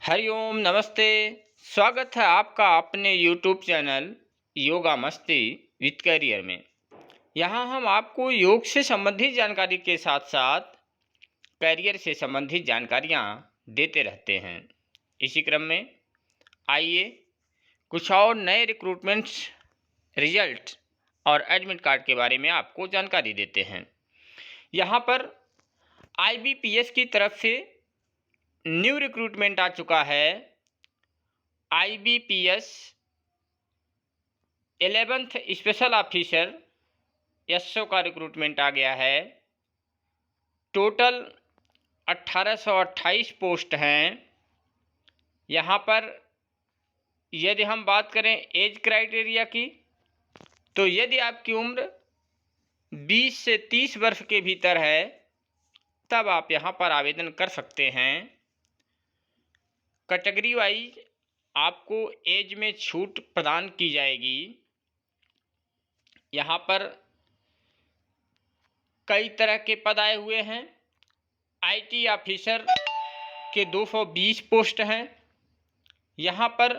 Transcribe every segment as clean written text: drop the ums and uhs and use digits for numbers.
हरिओम नमस्ते। स्वागत है आपका अपने यूट्यूब चैनल योगा मस्ती विद करियर में। यहाँ हम आपको योग से संबंधित जानकारी के साथ साथ करियर से संबंधित जानकारियाँ देते रहते हैं। इसी क्रम में आइए कुछ और नए रिक्रूटमेंट्स रिजल्ट और एडमिट कार्ड के बारे में आपको जानकारी देते हैं। यहाँ पर IBPS की तरफ से न्यू रिक्रूटमेंट आ चुका है। IBPS 11th special officer SO का रिक्रूटमेंट आ गया है। टोटल 1828 पोस्ट हैं। यहाँ पर यदि हम बात करें एज क्राइटेरिया की, तो यदि आपकी उम्र 20 से 30 वर्ष के भीतर है तब आप यहाँ पर आवेदन कर सकते हैं। कैटेगरी वाइज आपको एज में छूट प्रदान की जाएगी। यहाँ पर कई तरह के पद आए हुए हैं। IT ऑफिसर के 220 पोस्ट हैं। यहाँ पर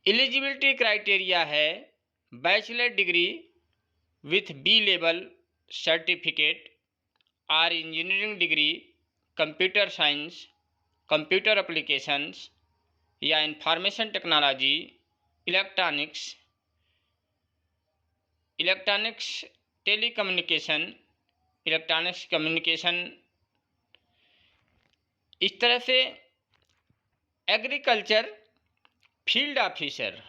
एलिजिबिलिटी क्राइटेरिया है bachelor degree with B level certificate और engineering degree computer science, computer applications या information technology, electronics telecommunication, electronics communication. इस तरह से एग्रीकल्चर फील्ड ऑफिसर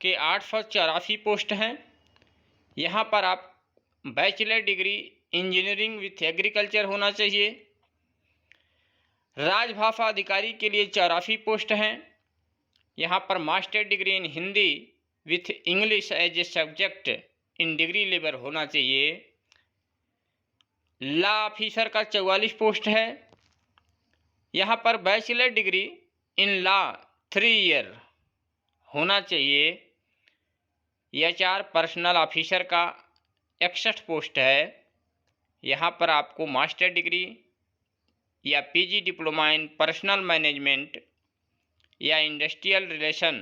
के 884 पोस्ट हैं। यहाँ पर आप bachelor degree engineering with agriculture होना चाहिए। राजभाषा अधिकारी के लिए 84 पोस्ट हैं। यहाँ पर master degree in Hindi with English as a subject in degree level होना चाहिए। लॉ ऑफिसर का 44 पोस्ट है। यहाँ पर bachelor degree in law 3 year होना चाहिए। HR पर्सनल ऑफिसर का 61 पोस्ट है। यहाँ पर आपको मास्टर डिग्री या PG diploma in personal management या इंडस्ट्रियल रिलेशन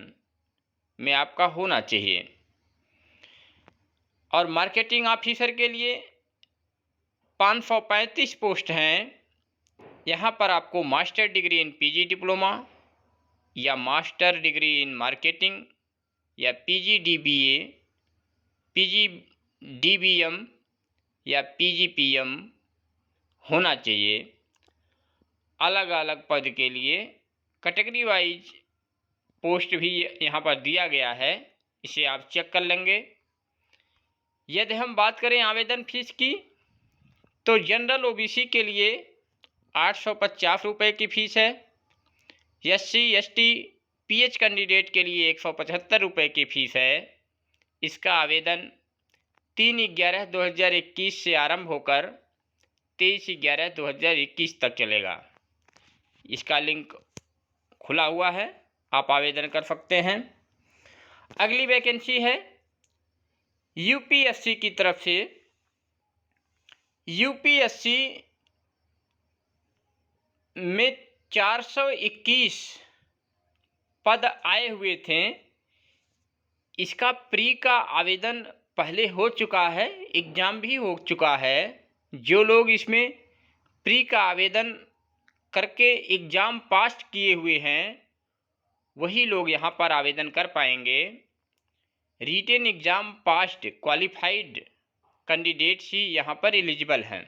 में आपका होना चाहिए। और मार्केटिंग ऑफिसर के लिए 535 पोस्ट हैं। यहाँ पर आपको मास्टर डिग्री इन PG डिप्लोमा या मास्टर डिग्री इन मार्केटिंग या PG DBA, PG DBM या PGPM होना चाहिए। अलग अलग पद के लिए कैटेगरी वाइज पोस्ट भी यहाँ पर दिया गया है, इसे आप चेक कर लेंगे। यदि हम बात करें आवेदन फीस की, तो जनरल OBC के लिए 850 रुपये की फ़ीस है। SC ST PH कैंडिडेट के लिए 175 रुपये की फ़ीस है। इसका आवेदन 3/11/2021 से आरंभ होकर 23/11/2021 तक चलेगा। इसका लिंक खुला हुआ है, आप आवेदन कर सकते हैं। अगली वैकेंसी है UPSC की तरफ से। UPSC में 421 पद आए हुए थे। इसका प्री का आवेदन पहले हो चुका है, एग्ज़ाम भी हो चुका है। जो लोग इसमें प्री का आवेदन करके एग्ज़ाम पास किए हुए हैं वही लोग यहाँ पर आवेदन कर पाएंगे। Written exam passed qualified candidates ही यहाँ पर एलिजिबल हैं,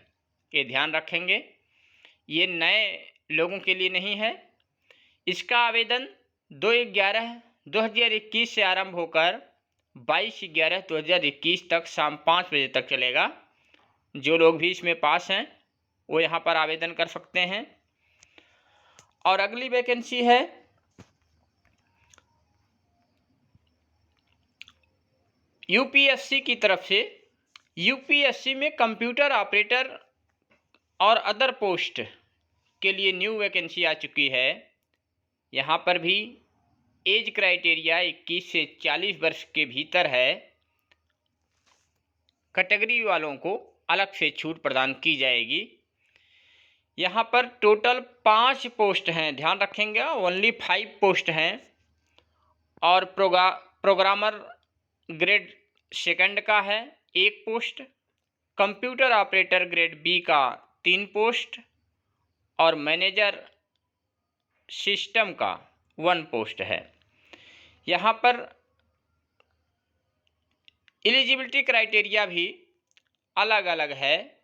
ये ध्यान रखेंगे। ये नए लोगों के लिए नहीं है। इसका आवेदन 2/11/2021 से आरंभ होकर 22/11/2021 तक शाम 5 बजे तक चलेगा। जो लोग भी इसमें पास हैं वो यहाँ पर आवेदन कर सकते हैं। और अगली वैकेंसी है UPSC की तरफ से। UPSC में कंप्यूटर ऑपरेटर और अदर पोस्ट के लिए न्यू वैकेंसी आ चुकी है। यहाँ पर भी एज क्राइटेरिया 21 से 40 वर्ष के भीतर है। कैटेगरी वालों को अलग से छूट प्रदान की जाएगी। यहाँ पर टोटल 5 पोस्ट हैं, ध्यान रखेंगे, ओनली 5 पोस्ट हैं। और प्रोग्रामर ग्रेड सेकंड का है 1 post, computer operator grade B का 3 पोस्ट और मैनेजर सिस्टम का 1 पोस्ट है। यहाँ पर एलिजिबिलिटी क्राइटेरिया भी अलग अलग है,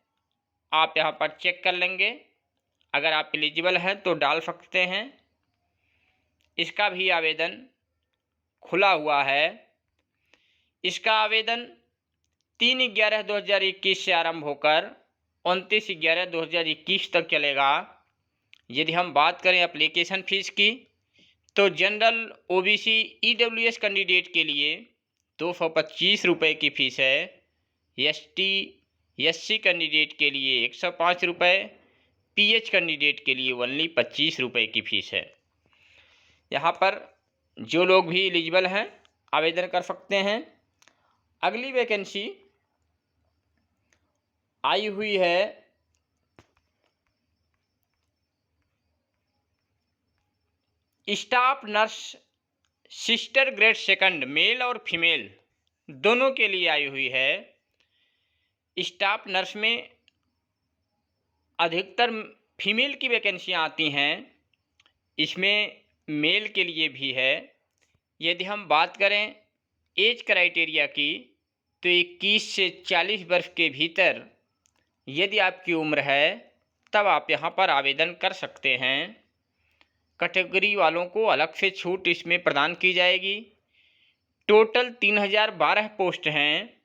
आप यहाँ पर चेक कर लेंगे। अगर आप एलिजिबल हैं तो डाल सकते हैं। इसका भी आवेदन खुला हुआ है। इसका आवेदन 3/11/2021 से आरंभ होकर 29/11/2021 तक चलेगा। यदि हम बात करें एप्लीकेशन फ़ीस की तो जनरल OBC EWS कैंडिडेट के लिए 225 रुपये की फ़ीस है, ST SC कैंडिडेट के लिए 105 रुपये, PH कैंडिडेट के लिए ओनली 25 रुपये की फ़ीस है। यहाँ पर जो लोग भी एलिजिबल हैं आवेदन कर सकते हैं। अगली वैकेंसी आई हुई है staff nurse sister grade second, male और फीमेल दोनों के लिए आई हुई है। स्टाफ नर्स में अधिकतर फीमेल की वैकेंसियाँ आती हैं, इसमें मेल के लिए भी है। यदि हम बात करें एज क्राइटेरिया की तो 21 से 40 वर्ष के भीतर यदि आपकी उम्र है तब आप यहाँ पर आवेदन कर सकते हैं। कैटेगरी वालों को अलग से छूट इसमें प्रदान की जाएगी। टोटल 3012 पोस्ट हैं,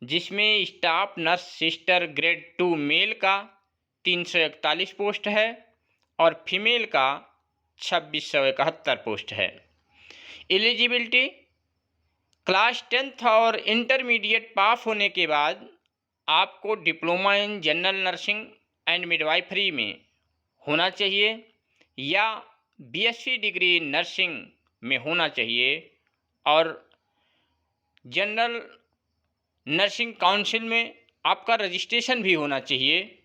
जिसमें staff nurse sister grade 2 male का 341 पोस्ट है और फीमेल का 2671 पोस्ट है। एलिजिबिलिटी क्लास 10th और इंटरमीडिएट पास होने के बाद आपको diploma in general nursing and midwifery में होना चाहिए या BSc डिग्री इन नर्सिंग में होना चाहिए और जनरल नर्सिंग काउंसिल में आपका रजिस्ट्रेशन भी होना चाहिए।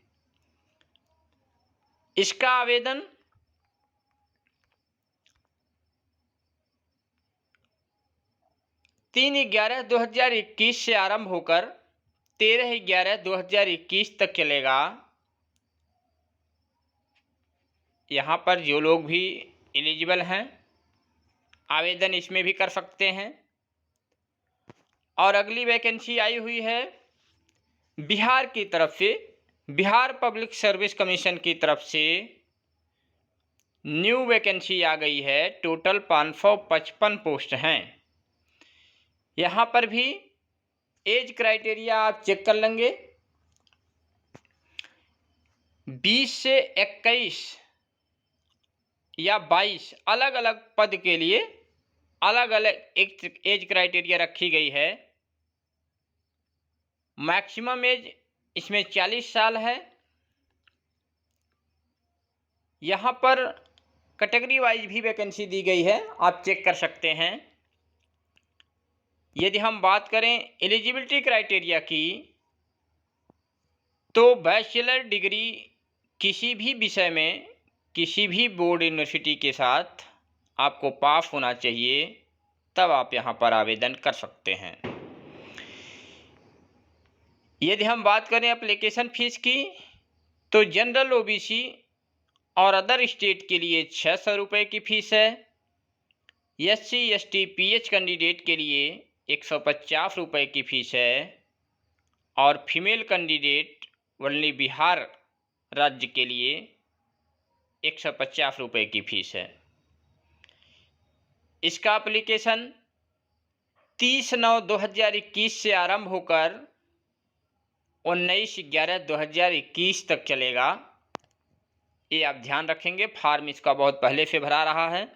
इसका आवेदन 3/11/2021 से आरंभ होकर 13/11/2021 तक चलेगा। यहाँ पर जो लोग भी एलिजिबल हैं आवेदन इसमें भी कर सकते हैं। और अगली वैकेंसी आई हुई है बिहार की तरफ से, बिहार पब्लिक सर्विस कमीशन की तरफ से न्यू वैकेंसी आ गई है। टोटल 555 पोस्ट हैं। यहाँ पर भी एज क्राइटेरिया आप चेक कर लेंगे। 20 से 21 या 22 अलग अलग पद के लिए अलग अलग एज क्राइटेरिया रखी गई है। मैक्सिमम एज इसमें 40 साल है। यहाँ पर कैटेगरी वाइज भी वैकेंसी दी गई है, आप चेक कर सकते हैं। यदि हम बात करें एलिजिबिलिटी क्राइटेरिया की तो बैचलर डिग्री किसी भी विषय में किसी भी बोर्ड यूनिवर्सिटी के साथ आपको पास होना चाहिए, तब आप यहाँ पर आवेदन कर सकते हैं। यदि हम बात करें एप्लीकेशन फ़ीस की तो जनरल OBC और अदर स्टेट के लिए 600 रुपये की फ़ीस है। SC ST PH कैंडिडेट के लिए 150 रुपये की फ़ीस है और फीमेल कैंडिडेट ओनली बिहार राज्य के लिए 150 रुपये की फ़ीस है। इसका एप्लीकेशन 30/9/2021 से आरंभ होकर 19/11/2021 तक चलेगा। ये आप ध्यान रखेंगे, फॉर्म इसका बहुत पहले से भरा रहा है,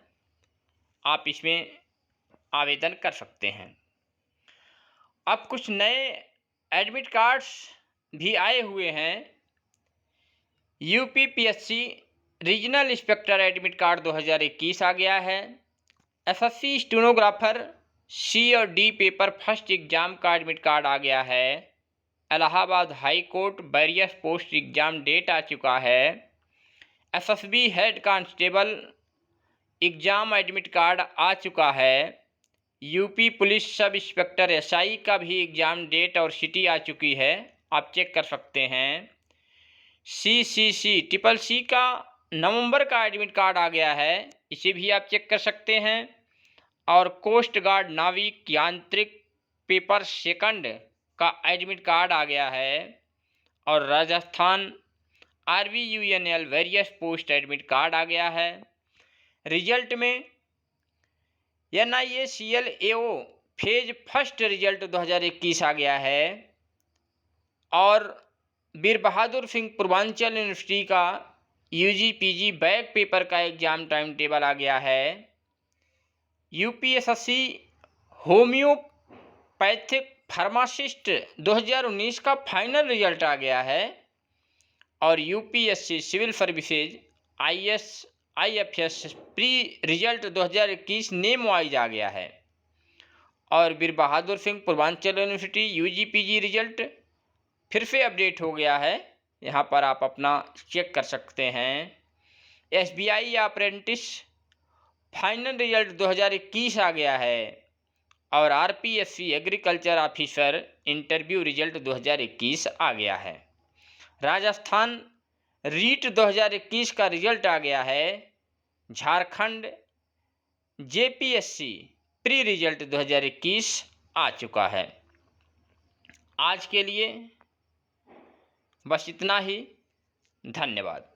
आप इसमें आवेदन कर सकते हैं। अब कुछ नए एडमिट कार्ड्स भी आए हुए हैं। UPPSC regional inspector admit card 2021 आ गया है। SSC स्टेनोग्राफर C और D पेपर फर्स्ट एग्जाम का एडमिट कार्ड आ गया है। Allahabad high court various post exam date आ चुका है। SSB head constable exam admit card आ चुका है। UP police sub inspector SI का भी एग्ज़ाम डेट और सिटी आ चुकी है, आप चेक कर सकते हैं। सीसीसी ट्रिपल सी का नवंबर का एडमिट कार्ड आ गया है, इसे भी आप चेक कर सकते हैं। और कोस्ट गार्ड नाविक यांत्रिक पेपर सेकंड का एडमिट कार्ड आ गया है। और Rajasthan RVUNL various post admit card आ गया है। रिजल्ट में NIACL AO phase first result 2021 आ गया है। और वीर बहादुर सिंह पूर्वांचल यूनिवर्सिटी का UG PG बैक पेपर का एग्ज़ाम टाइम टेबल आ गया है। UPSSC होम्योपैथिक फार्मासिस्ट 2019 का फाइनल रिजल्ट आ गया है। और UPSC civil services IFS pre result 2021 name wise आ गया है। और Veer Bahadur Singh Purvanchal university UG PG result फिर से अपडेट हो गया है, यहाँ पर आप अपना चेक कर सकते हैं। SBI अप्रेंटिस फाइनल रिजल्ट 2021 आ गया है। और RPSC agriculture officer interview result 2021 आ गया है। राजस्थान रीट 2021 का रिजल्ट आ गया है। झारखंड JPSC प्री रिजल्ट 2021 आ चुका है। आज के लिए बस इतना ही, धन्यवाद।